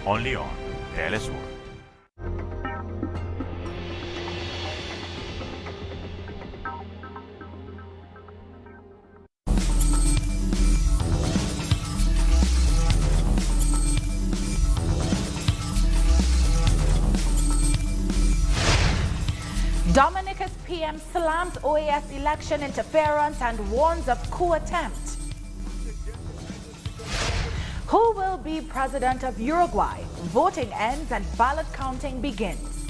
only on FtS World. Dominica's PM slams OAS election interference and warns of coup attempt. Who will be president of Uruguay? Voting ends and ballot counting begins.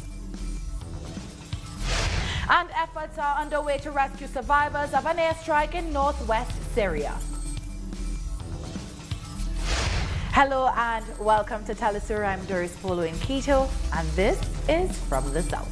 And efforts are underway to rescue survivors of an airstrike in northwest Syria. Hello and welcome to Telesur. I'm Doris Polo in Quito, and this is From the South.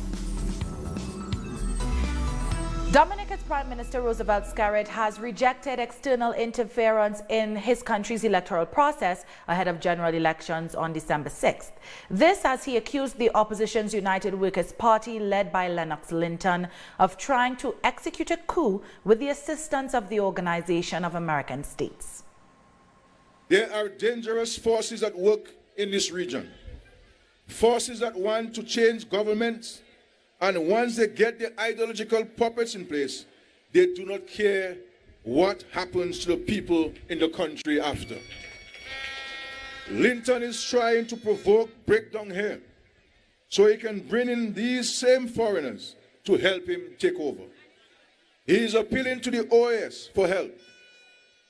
Dominica's Prime Minister Roosevelt Scarrett has rejected external interference in his country's electoral process ahead of general elections on December 6th. This as he accused the opposition's United Workers' Party, led by Lennox Linton, of trying to execute a coup with the assistance of the Organization of American States. There are dangerous forces at work in this region, forces that want to change governments. And once they get the ideological puppets in place, they do not care what happens to the people in the country after. Linton is trying to provoke breakdown here so he can bring in these same foreigners to help him take over. He is appealing to the OAS for help.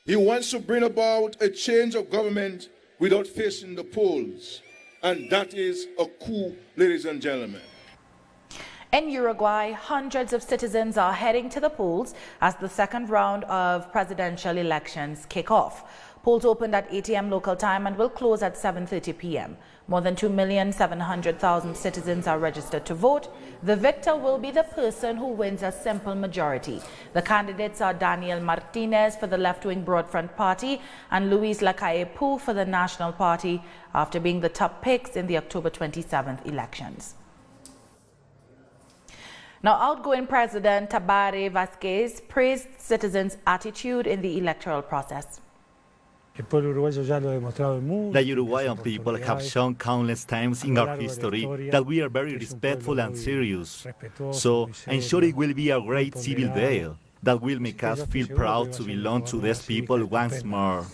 He wants to bring about a change of government without facing the polls. And that is a coup, ladies and gentlemen. In Uruguay, hundreds of citizens are heading to the polls as the second round of presidential elections kick off. Polls opened at 8 a.m. local time and will close at 7:30 p.m. More than 2,700,000 citizens are registered to vote. The victor will be the person who wins a simple majority. The candidates are Daniel Martinez for the left-wing Broad Front Party and Luis Lacalle Pou for the National Party, after being the top picks in the October 27th elections. Now, outgoing President Tabaré Vázquez praised citizens' attitude in the electoral process. The Uruguayan people have shown countless times in our history that we are very respectful and serious. So I'm sure it will be a great civil battle that will make us feel proud to belong to these people once more.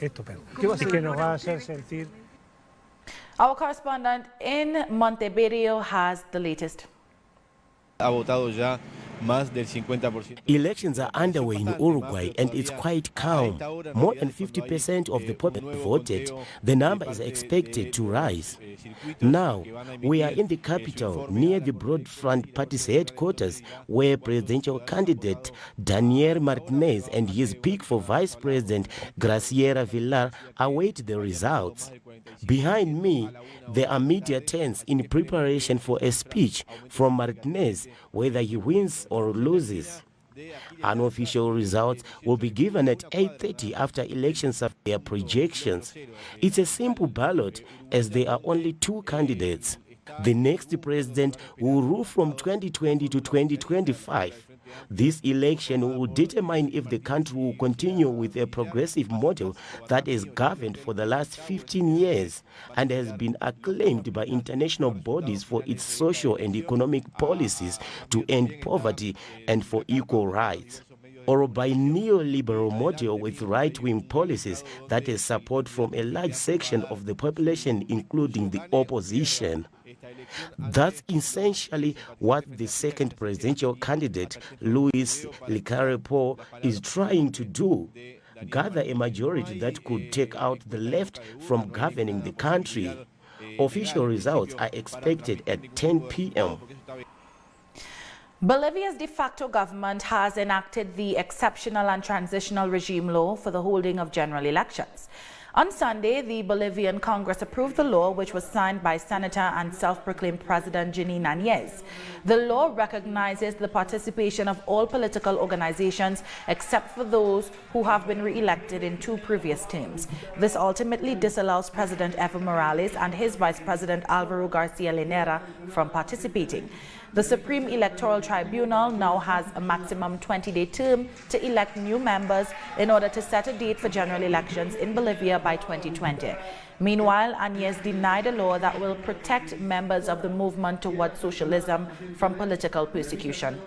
Our correspondent in Montevideo has the latest. Elections are underway in Uruguay and it's quite calm. More than 50% of the population voted. The number is expected to rise. Now, we are in the capital near the Broad Front Party's headquarters, where presidential candidate Daniel Martinez and his pick for vice president Graciela Villar await the results. Behind me, there are media tents in preparation for a speech from Martinez, whether he wins or loses. Unofficial results will be given at 8:30 after elections of their projections. It's a simple ballot as there are only two candidates. The next president will rule from 2020 to 2025. This election will determine if the country will continue with a progressive model that is governed for the last 15 years and has been acclaimed by international bodies for its social and economic policies to end poverty and for equal rights, or by neoliberal model with right-wing policies that has support from a large section of the population, including the opposition. That's essentially what the second presidential candidate, Luis Lacalle Pou, is trying to do: gather a majority that could take out the left from governing the country. Official results are expected at 10 p.m. Bolivia's de facto government has enacted the exceptional and transitional regime law for the holding of general elections. On Sunday, the Bolivian Congress approved the law, which was signed by Senator and self-proclaimed President Janine Áñez. The law recognizes the participation of all political organizations except for those who have been re-elected in 2 previous terms. This ultimately disallows President Evo Morales and his Vice President Álvaro García Linera from participating. The Supreme Electoral Tribunal now has a maximum 20-day term to elect new members in order to set a date for general elections in Bolivia by 2020. Meanwhile, Agnes denied a law that will protect members of the movement towards socialism from political persecution.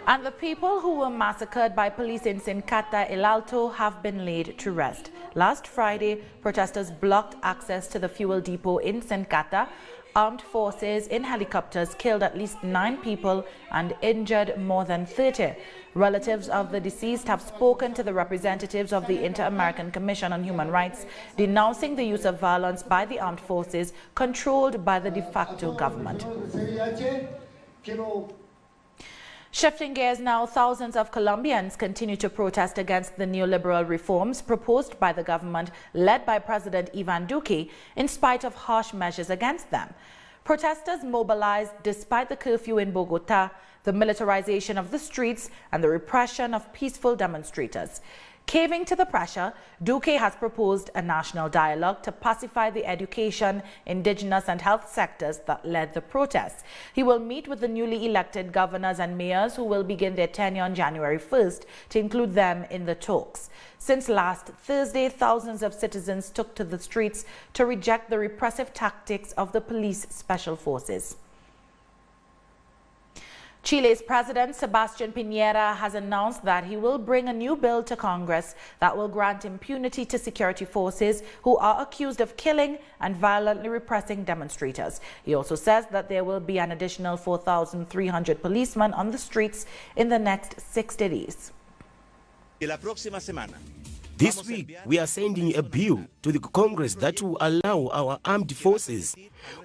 And the people who were massacred by police in Sincata, El Alto have been laid to rest. Last Friday, protesters blocked access to the fuel depot in Sincata. Armed forces in helicopters killed at least 9 people and injured more than 30. Relatives of the deceased have spoken to the representatives of the Inter-American Commission on Human Rights, denouncing the use of violence by the armed forces controlled by the de facto government. Shifting gears now, thousands of Colombians continue to protest against the neoliberal reforms proposed by the government led by President Iván Duque in spite of harsh measures against them. Protesters mobilized despite the curfew in Bogotá, the militarization of the streets, and the repression of peaceful demonstrators. Caving to the pressure, Duque has proposed a national dialogue to pacify the education, indigenous and health sectors that led the protests. He will meet with the newly elected governors and mayors who will begin their tenure on January 1st to include them in the talks. Since last Thursday, thousands of citizens took to the streets to reject the repressive tactics of the police special forces. Chile's President Sebastián Piñera has announced that he will bring a new bill to Congress that will grant impunity to security forces who are accused of killing and violently repressing demonstrators. He also says that there will be an additional 4,300 policemen on the streets in the next 60 days. This week, we are sending a bill to the Congress that will allow our armed forces,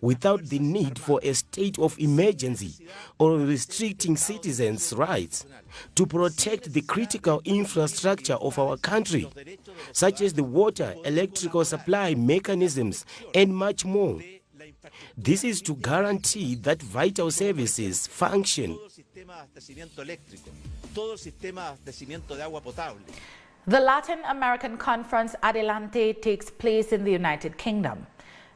without the need for a state of emergency or restricting citizens' rights, to protect the critical infrastructure of our country, such as the water, electrical supply mechanisms, and much more. This is to guarantee that vital services function. The Latin American Conference Adelante takes place in the United Kingdom.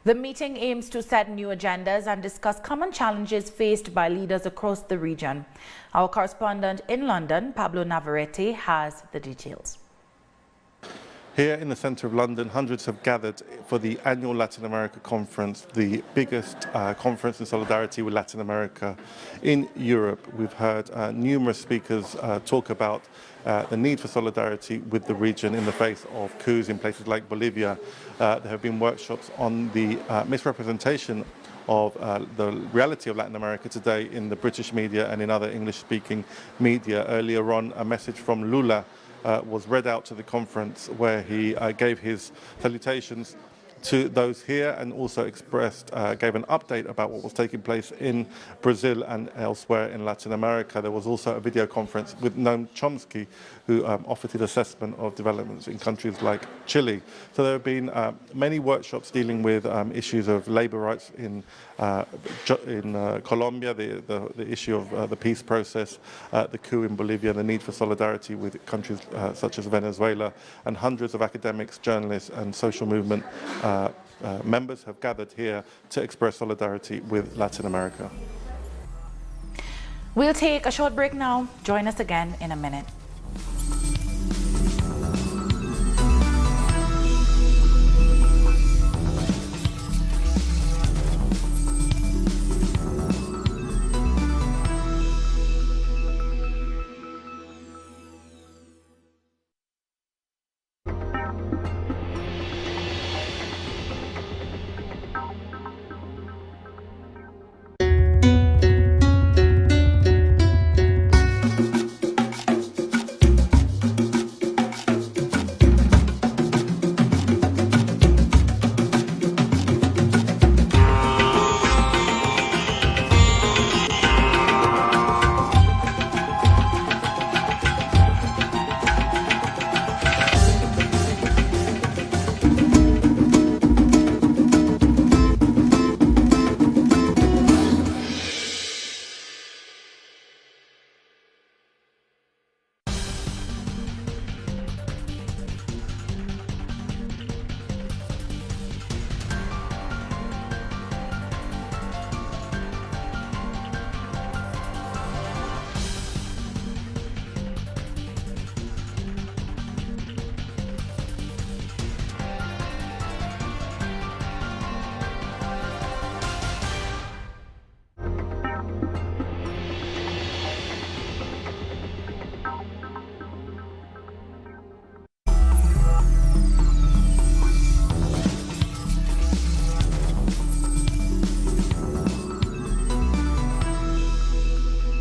The meeting aims to set new agendas and discuss common challenges faced by leaders across the region. Our correspondent in London, Pablo Navarrete, has the details. Here in the centre of London, hundreds have gathered for the annual Latin America Conference, the biggest conference in solidarity with Latin America in Europe. We've heard numerous speakers talk about the need for solidarity with the region in the face of coups in places like Bolivia. There have been workshops on the misrepresentation of the reality of Latin America today in the British media and in other English-speaking media. Earlier on, a message from Lula was read out to the conference where he gave his salutations to those here and also gave an update about what was taking place in Brazil and elsewhere in Latin America. There was also a video conference with Noam Chomsky, who offered his assessment of developments in countries like Chile. So there have been many workshops dealing with issues of labor rights in Colombia, the issue of the peace process, the coup in Bolivia, the need for solidarity with countries such as Venezuela, and hundreds of academics, journalists and social movement members have gathered here to express solidarity with Latin America. We'll take a short break now. Join us again in a minute.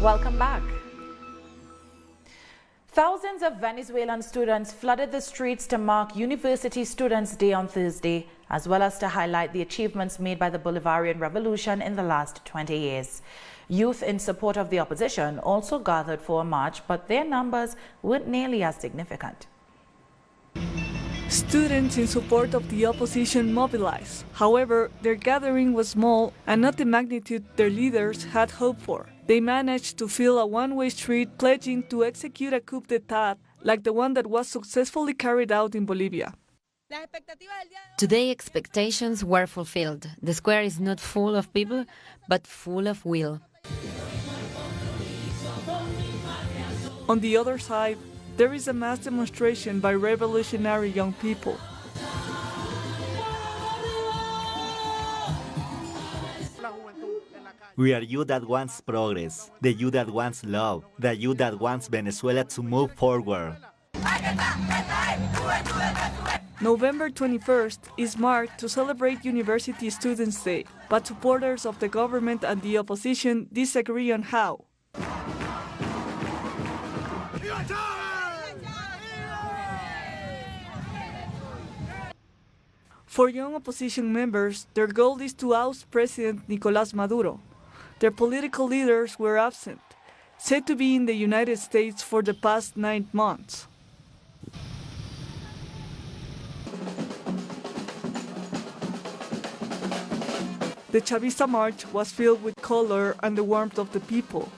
Welcome back. Thousands of Venezuelan students flooded the streets to mark University Students' Day on Thursday, as well as to highlight the achievements made by the Bolivarian Revolution in the last 20 years. Youth in support of the opposition also gathered for a march, but their numbers weren't nearly as significant. Students in support of the opposition mobilized. However, their gathering was small and not the magnitude their leaders had hoped for. They managed to fill a one-way street pledging to execute a coup d'etat like the one that was successfully carried out in Bolivia. Today, expectations were fulfilled. The square is not full of people, but full of will. On the other side, there is a mass demonstration by revolutionary young people. We are youth that wants progress, the youth that wants love, the youth that wants Venezuela to move forward. November 21st is marked to celebrate University Students' Day, but supporters of the government and the opposition disagree on how. For young opposition members, their goal is to oust President Nicolás Maduro. Their political leaders were absent, said to be in the United States for the past 9 months. The Chavista March was filled with color and the warmth of the people.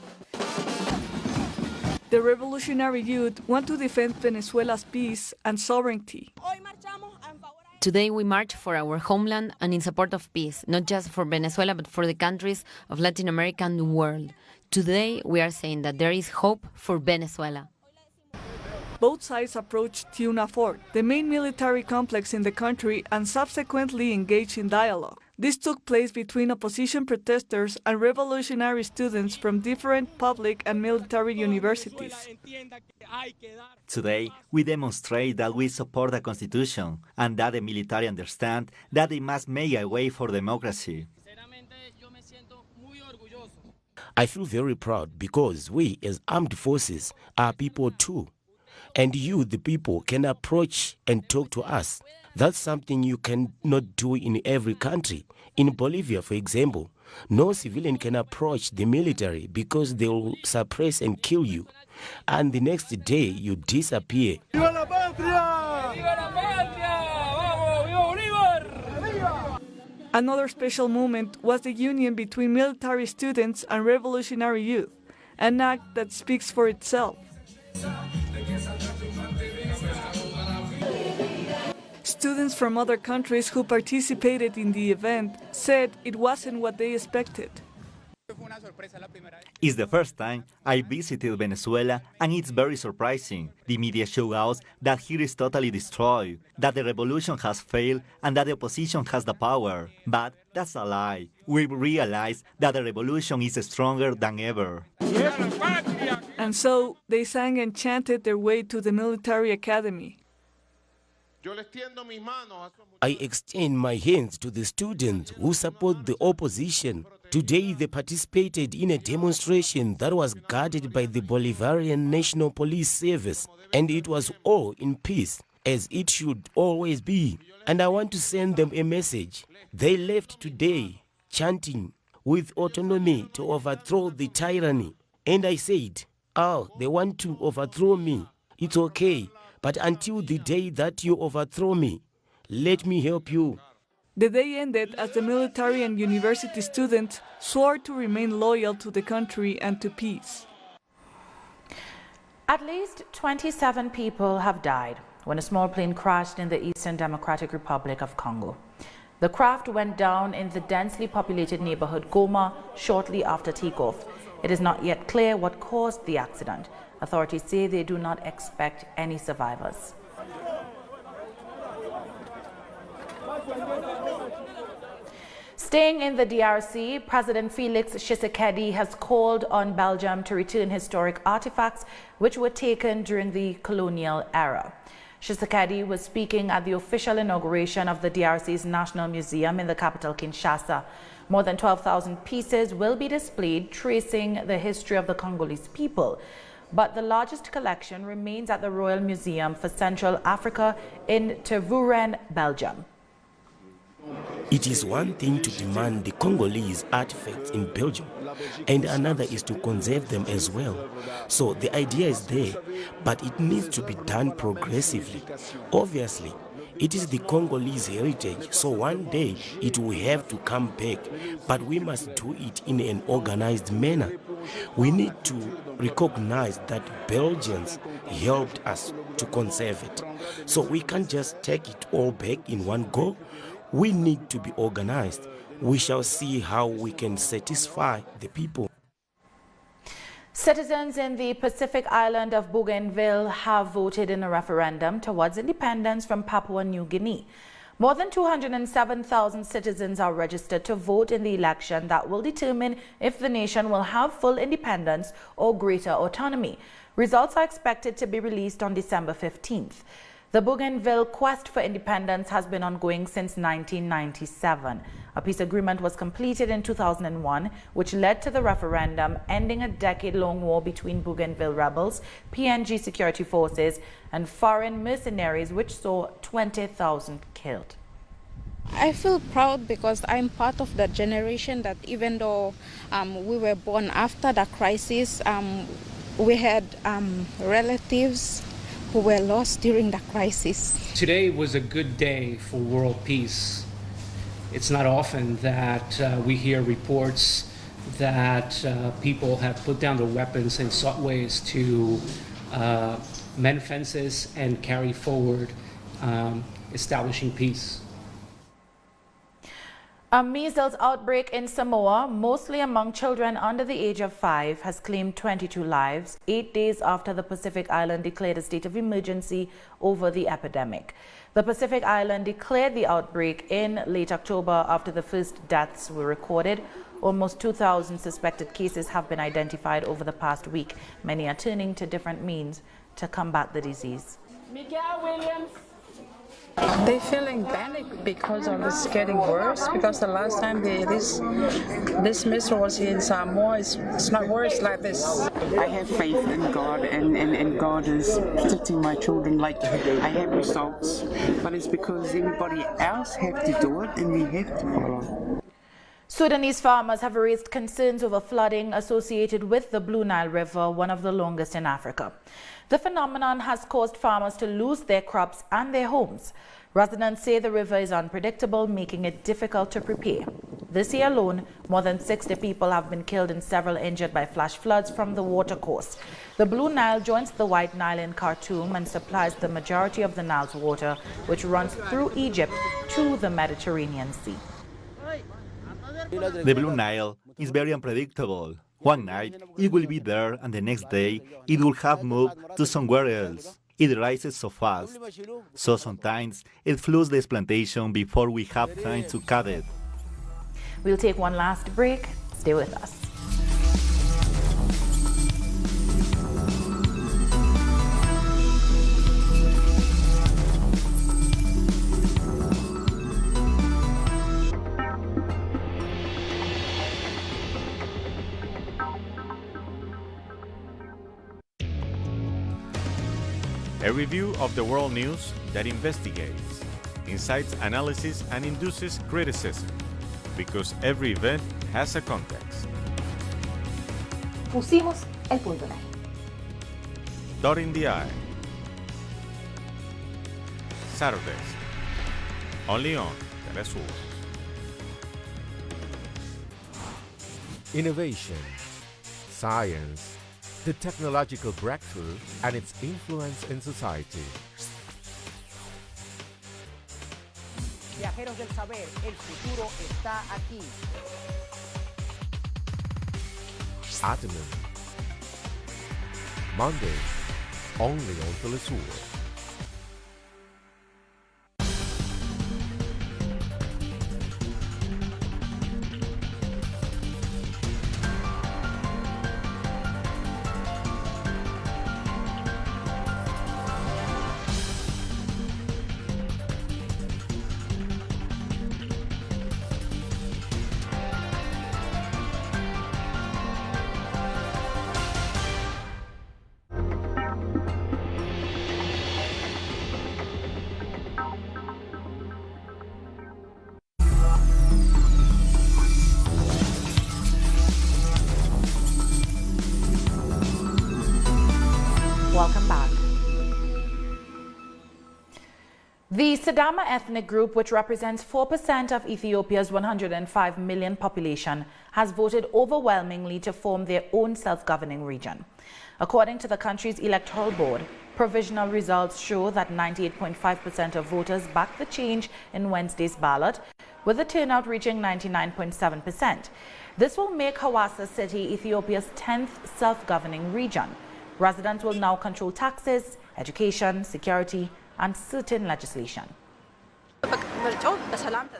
The revolutionary youth want to defend Venezuela's peace and sovereignty. Today we march for our homeland and in support of peace, not just for Venezuela, but for the countries of Latin America and the world. Today we are saying that there is hope for Venezuela. Both sides approached Tiuna Fort, the main military complex in the country, and subsequently engaged in dialogue. This took place between opposition protesters and revolutionary students from different public and military universities. Today, we demonstrate that we support the Constitution and that the military understand that they must make a way for democracy. I feel very proud because we as armed forces are people too. And you, the people, can approach and talk to us. That's something you cannot do in every country. In Bolivia, for example, no civilian can approach the military because they will suppress and kill you. And the next day, you disappear. Viva la patria! Viva la patria! Vamos, viva Bolívar! Another special moment was the union between military students and revolutionary youth, an act that speaks for itself. Students from other countries who participated in the event said it wasn't what they expected. It's the first time I visited Venezuela, and it's very surprising. The media show us that here is totally destroyed, that the revolution has failed, and that the opposition has the power. But that's a lie. We realize that the revolution is stronger than ever. And so they sang and chanted their way to the military academy. I extend my hands to the students who support the opposition. Today they participated in a demonstration that was guarded by the Bolivarian National Police Service, and it was all in peace, as it should always be. And I want to send them a message. They left today chanting, "With autonomy to overthrow the tyranny." And I said, "Oh, they want to overthrow me. It's okay. But until the day that you overthrow me, let me help you." The day ended as the military and university students swore to remain loyal to the country and to peace. At least 27 people have died when a small plane crashed in the Eastern Democratic Republic of Congo. The craft went down in the densely populated neighborhood Goma shortly after takeoff. It is not yet clear what caused the accident. Authorities say they do not expect any survivors. Staying in the DRC, President Felix Tshisekedi has called on Belgium to return historic artifacts which were taken during the colonial era. Tshisekedi was speaking at the official inauguration of the DRC's National Museum in the capital, Kinshasa. More than 12,000 pieces will be displayed, tracing the history of the Congolese people. But the largest collection remains at the Royal Museum for Central Africa in Tervuren, Belgium. It is one thing to demand the Congolese artifacts in Belgium, and another is to conserve them as well. So the idea is there, but it needs to be done progressively. Obviously, it is the Congolese heritage, so one day it will have to come back, but we must do it in an organized manner. We need to recognize that Belgians helped us to conserve it. So we can't just take it all back in one go. We need to be organized. We shall see how we can satisfy the people. Citizens in the Pacific island of Bougainville have voted in a referendum towards independence from Papua New Guinea. More than 207,000 citizens are registered to vote in the election that will determine if the nation will have full independence or greater autonomy. Results are expected to be released on December 15th. The Bougainville quest for independence has been ongoing since 1997. A peace agreement was completed in 2001, which led to the referendum, ending a decade-long war between Bougainville rebels, PNG security forces, and foreign mercenaries, which saw 20,000 killed. I feel proud because I'm part of the generation that even though we were born after the crisis, we had relatives who were lost during the crisis. Today was a good day for world peace. It's not often that we hear reports that people have put down their weapons and sought ways to mend fences and carry forward establishing peace. A measles outbreak in Samoa, mostly among children under the age of 5, has claimed 22 lives, 8 days after the Pacific Island declared a state of emergency over the epidemic. The Pacific Island declared the outbreak in late October after the first deaths were recorded. Almost 2,000 suspected cases have been identified over the past week. Many are turning to different means to combat the disease. They're feeling panic because of it's getting worse, because the last time this measles was in Samoa, it's not worse like this. I have faith in God, and God is protecting my children. Like, I have results, but it's because everybody else have to do it and we have to follow. Sudanese farmers have raised concerns over flooding associated with the Blue Nile River, one of the longest in Africa. The phenomenon has caused farmers to lose their crops and their homes. Residents say the river is unpredictable, making it difficult to prepare. This year alone, more than 60 people have been killed and several injured by flash floods from the watercourse. The Blue Nile joins the White Nile in Khartoum and supplies the majority of the Nile's water, which runs through Egypt to the Mediterranean Sea. The Blue Nile is very unpredictable. One night it will be there and the next day it will have moved to somewhere else. It rises so fast, so sometimes it floods this plantation before we have time to cut it. We'll take one last break. Stay with us. A review of the world news that investigates, incites analysis, and induces criticism, because every event has a context. Pusimos el punto en ahí. Dot in the eye. Saturdays, only on Telesur. Innovation, science, the technological breakthrough and its influence in society. Viajeros del saber, el futuro está aquí. Atomum. Monday, only on Telesur. The Sidama ethnic group, which represents 4% of Ethiopia's 105 million population, has voted overwhelmingly to form their own self-governing region. According to the country's electoral board, provisional results show that 98.5% of voters backed the change in Wednesday's ballot, with the turnout reaching 99.7%. This will make Hawassa City Ethiopia's 10th self-governing region. Residents will now control taxes, education, security, and certain legislation.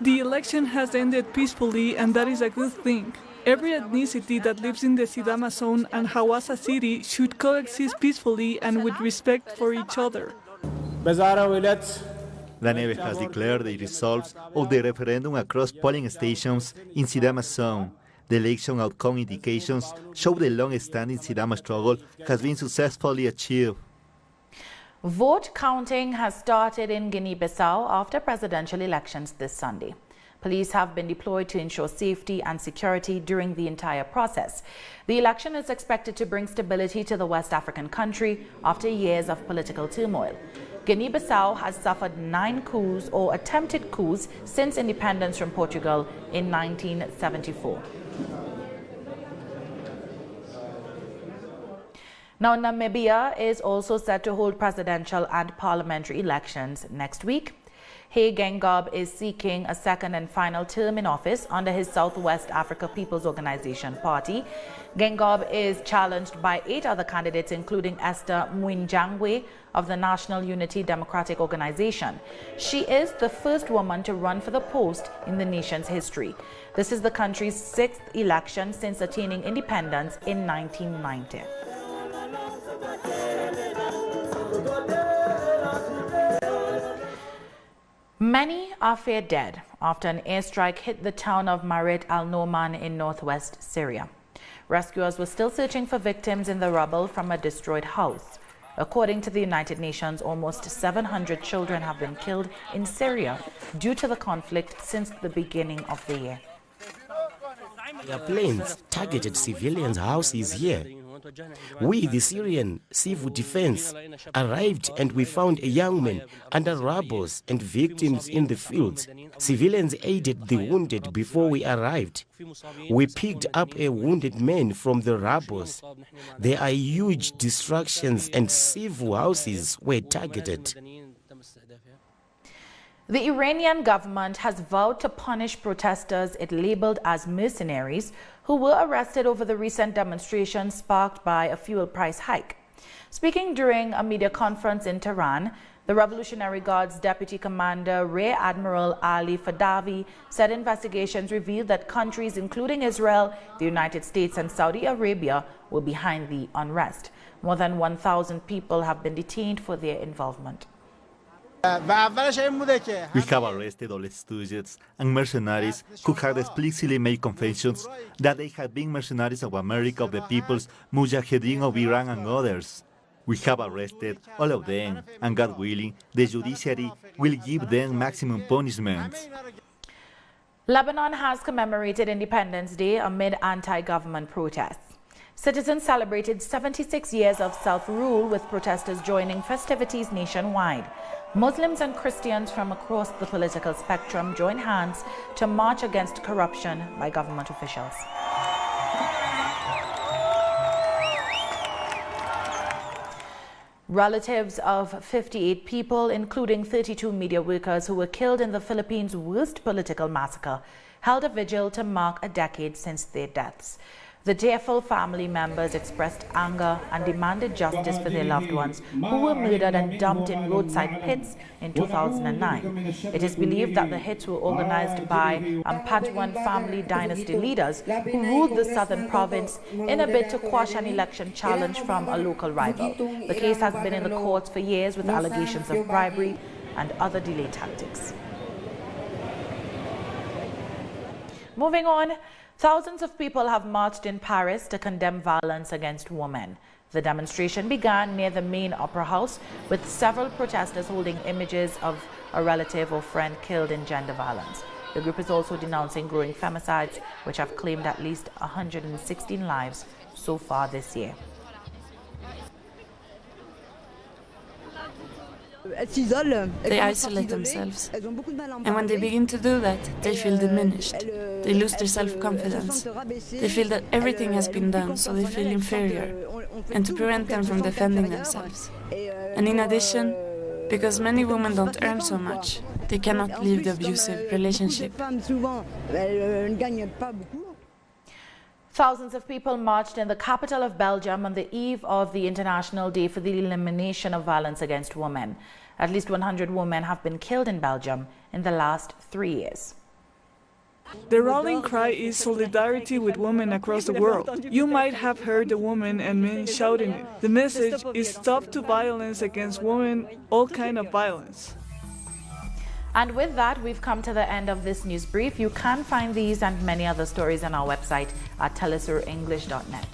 The election has ended peacefully, and that is a good thing. Every ethnicity that lives in the Sidama zone and Hawassa City should coexist peacefully and with respect for each other. The Neve has declared the results of the referendum across polling stations in Sidama zone. The election outcome indications show the long-standing Sidama struggle has been successfully achieved. Vote counting has started in Guinea-Bissau after presidential elections this Sunday. Police have been deployed to ensure safety and security during the entire process. The election is expected to bring stability to the West African country after years of political turmoil. Guinea-Bissau has suffered 9 coups or attempted coups since independence from Portugal in 1974. Now, Namibia is also set to hold presidential and parliamentary elections next week. Hey Gengob is seeking a second and final term in office under his Southwest Africa People's Organization party. Gengob is challenged by 8 other candidates, including Esther Mwinjangwe of the National Unity Democratic Organization. She is the first woman to run for the post in the nation's history. This is the country's 6th election since attaining independence in 1990. Many are feared dead after an airstrike hit the town of Marit al-Noman in northwest Syria. Rescuers were still searching for victims in the rubble from a destroyed house. According to the United Nations, almost 700 children have been killed in Syria due to the conflict since the beginning of the year. Airplanes targeted civilians' houses here. We, the Syrian Civil Defense, arrived and we found a young man under rubble and victims in the fields. Civilians aided the wounded before we arrived. We picked up a wounded man from the rubble. There are huge destructions and civil houses were targeted. The Iranian government has vowed to punish protesters it labeled as mercenaries who were arrested over the recent demonstrations sparked by a fuel price hike. Speaking during a media conference in Tehran, the Revolutionary Guard's Deputy Commander Rear Admiral Ali Fadavi said investigations revealed that countries including Israel, the United States and Saudi Arabia were behind the unrest. More than 1,000 people have been detained for their involvement. We have arrested all stooges and mercenaries who had explicitly made confessions that they had been mercenaries of America, of the People's Mujahideen of Iran and others. We have arrested all of them, and God willing, the judiciary will give them maximum punishment. Lebanon has commemorated Independence Day amid anti-government protests. Citizens celebrated 76 years of self-rule, with protesters joining festivities nationwide. Muslims and Christians from across the political spectrum joined hands to march against corruption by government officials. Relatives of 58 people, including 32 media workers who were killed in the Philippines' worst political massacre, held a vigil to mark a decade since their deaths. The tearful family members expressed anger and demanded justice for their loved ones who were murdered and dumped in roadside pits in 2009. It is believed that the hits were organized by Ampatuan family dynasty leaders who ruled the southern province in a bid to quash an election challenge from a local rival. The case has been in the courts for years with allegations of bribery and other delay tactics. Moving on. Thousands of people have marched in Paris to condemn violence against women. The demonstration began near the main opera house, with several protesters holding images of a relative or friend killed in gender violence. The group is also denouncing growing femicides, which have claimed at least 116 lives so far this year. They isolate themselves. And when they begin to do that, they feel diminished. They lose their self-confidence. They feel that everything has been done, so they feel inferior, and to prevent them from defending themselves. And in addition, because many women don't earn so much, they cannot leave the abusive relationship. Thousands of people marched in the capital of Belgium on the eve of the International Day for the Elimination of Violence Against Women. At least 100 women have been killed in Belgium in the last 3 years. The rallying cry is solidarity with women across the world. You might have heard the women and men shouting it. The message is stop to violence against women, all kind of violence. And with that, we've come to the end of this news brief. You can find these and many other stories on our website at telesurenglish.net.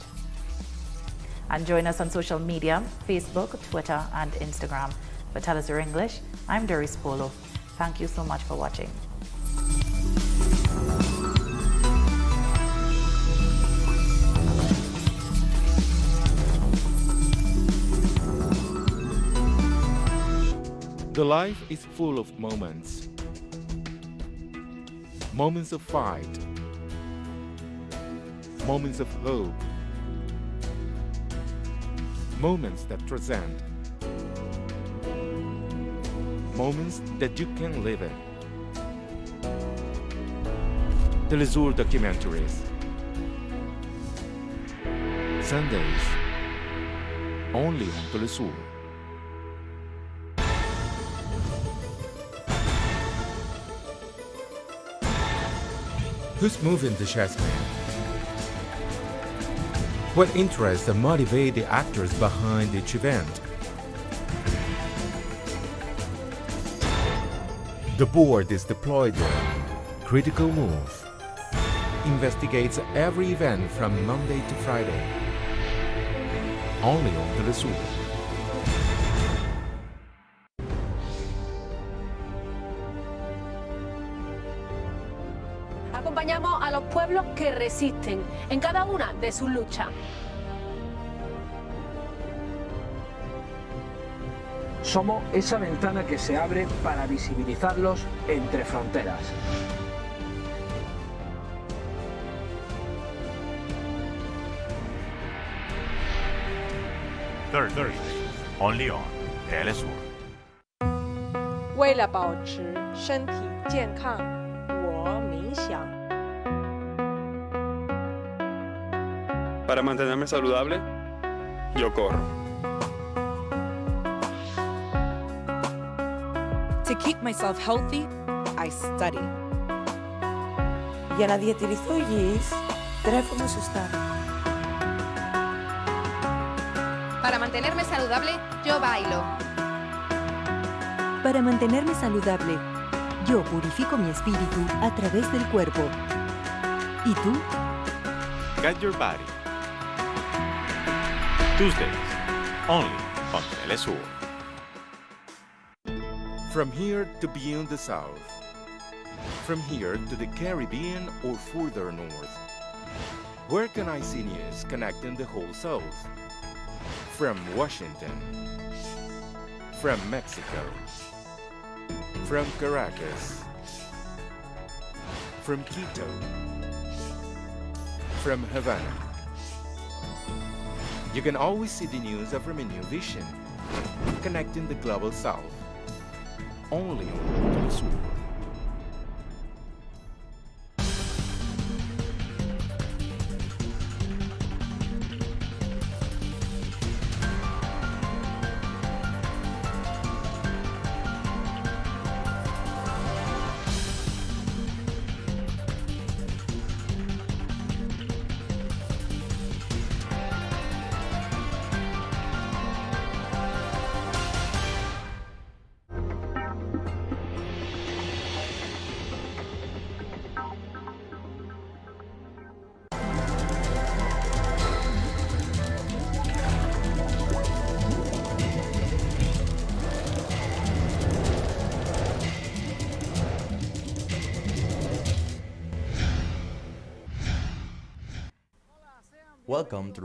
And join us on social media, Facebook, Twitter, and Instagram. For Telesur English, I'm Doris Polo. Thank you so much for watching. The life is full of moments. Moments of fight. Moments of hope. Moments that transcend. Moments that you can live in. Telesur documentaries. Sundays. Only on Telesur. Who's moving the chessmen? What interests and motivate the actors behind each event? The board is deployed there. Critical Move investigates every event from Monday to Friday. Only on Telesur. Acompañamos a los pueblos que resisten en cada una de sus luchas. Somos esa ventana que se abre para visibilizarlos entre fronteras. Thursday, only on Telesur. 为了保持身体健康，我冥想。 Para mantenerme saludable, yo corro. To keep myself healthy, I study. Για να διατηρηθώ υγιής, τρέφομαι σωστά. Para mantenerme saludable, yo bailo. Para mantenerme saludable, yo purifico mi espíritu a través del cuerpo. ¿Y tú? Get your body. Tuesdays, only on Telesur. From here to beyond the south. From here to the Caribbean or further north. Where can I see news connecting the whole south? From Washington. From Mexico. From Caracas. From Quito. From Havana. You can always see the news from a new vision, connecting the global south. Only on Telesur. Welcome to